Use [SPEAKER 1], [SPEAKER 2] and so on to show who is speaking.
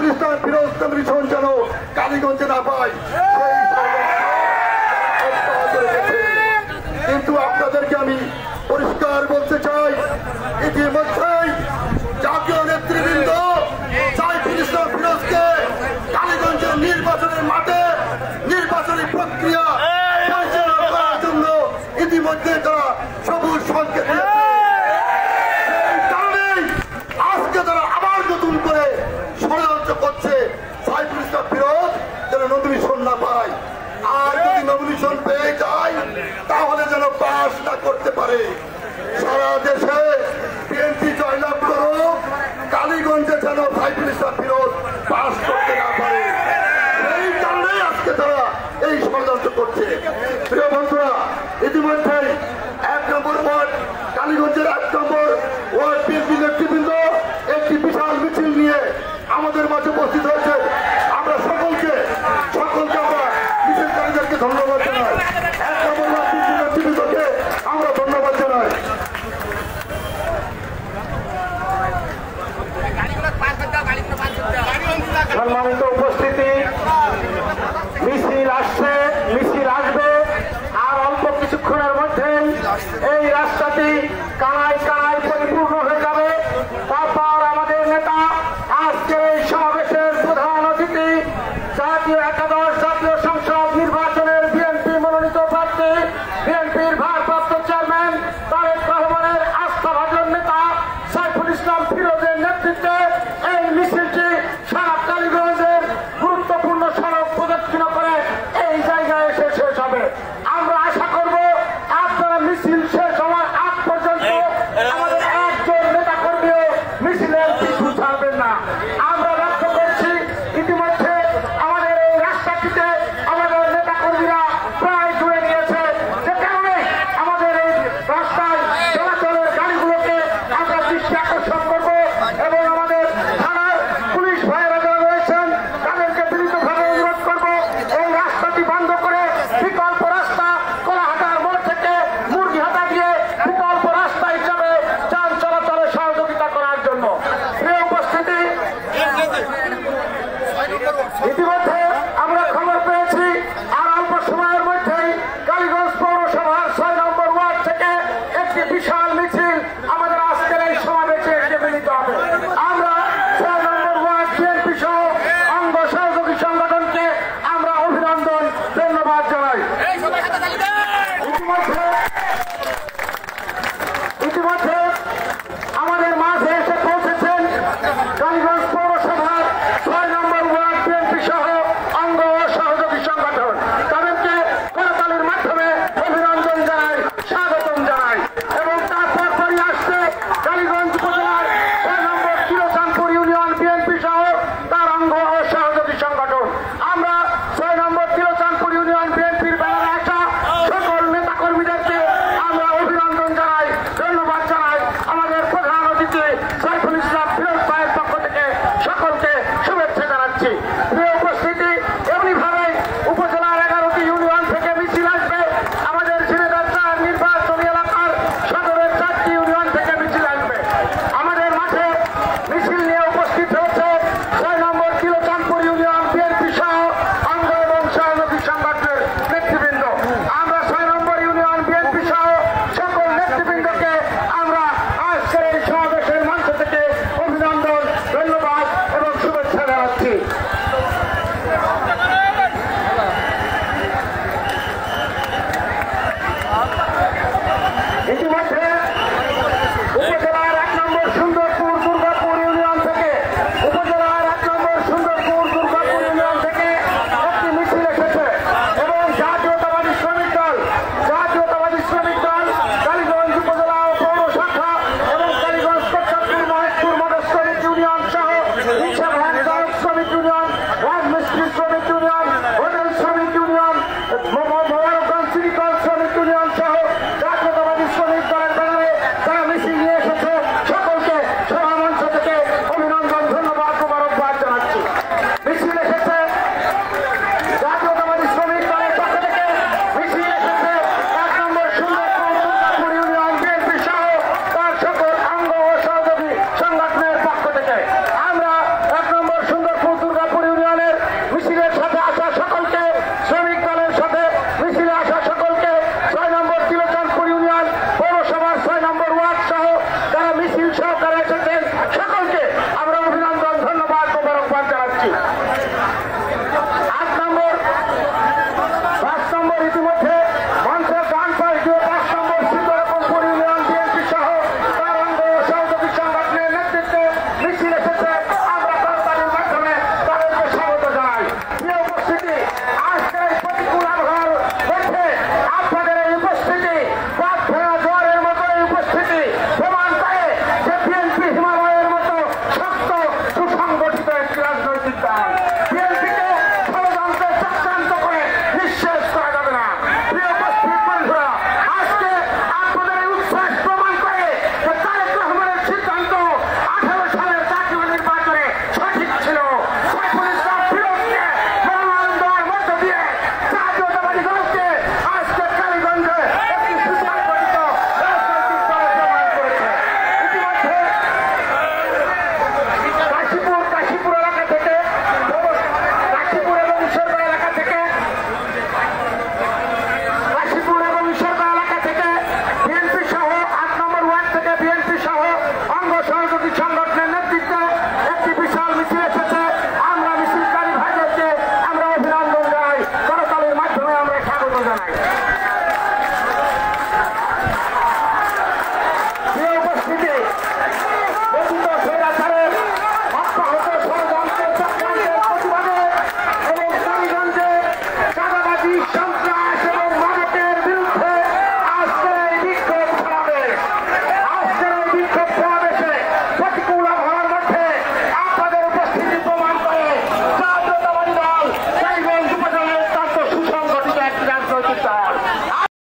[SPEAKER 1] Saiful Islam Firoz television যেন কালীগঞ্জে না পায় কিন্তু আপনাদেরকে আমি পরিষ্কার বলতে চাই, ইতিমধ্যেই জাতীয় নেতৃবৃন্দ সাইফুল ইসলাম ফিরোজকে কালীগঞ্জের নির্বাচনের মাঠে নির্বাচনী প্রক্রিয়া পরিচালনা করার জন্য ইতিমধ্যে তারা সবুজ সংকেত দিয়েছে। সেই কারণেই আজকে তারা আবার নতুন করে ষড়যন্ত্র করছে সাইফুল ইসলাম ফিরোজ যেন নমিনেশন না পায়, আর যদি নমিনেশন পেয়ে যায় তাহলে যেন পাশ না করতে পারে। সারা দেশে বিএনপি জয়লাভ করুক, কালীগঞ্জে যেন সাইফুল ইসলাম ফিরোজ পাশ করতে না পারে। এই কারণেই আজকে তারা এই ষড়যন্ত্র করছে। প্রিয় বন্ধুরা, ইতিমধ্যেই 1 নম্বর ওয়ার্ড কালীগঞ্জের 1 নম্বর ওয়ার্ড বিএনপি নেতৃবৃন্দ একটি বিশাল মিছিল নিয়ে আমাদের মাঝে উপস্থিত হয়েছে। আমরা সকলকে আমরা মিছিলকারীদেরকে ধন্যবাদ জানাই। 1 নম্বর ওয়ার্ড বিএনপি নেতৃবৃন্দকে আমরা ধন্যবাদ জানাই।
[SPEAKER 2] সম্মানিত উপস্থিতি, মিছিল আসছে, মিছিল আসবে, আর অল্প কিছুক্ষণের মধ্যেই এই রাস্তাটি কানায় কানায় পরিপূর্ণ হয়ে যাবে। তারপর আমাদের নেতা আজকের এই সমাবেশের প্রধান অতিথি জাতীয় একাদশ জাতীয় সংসদ নির্বাচনের বিএনপি মনোনীত প্রার্থী বিএনপির ভারপ্রাপ্ত চেয়ারম্যান তারেক রহমানের আস্থাভাজন নেতা সাইফুল ইসলাম ফিরোজের নেতৃত্বে এই মিছিলটি সারা কালীগঞ্জের গুরুত্বপূর্ণ সড়ক প্রদক্ষিণ করে এই জায়গায় এসে শেষ হবে। আমরা আশা করব আপনারা মিছিল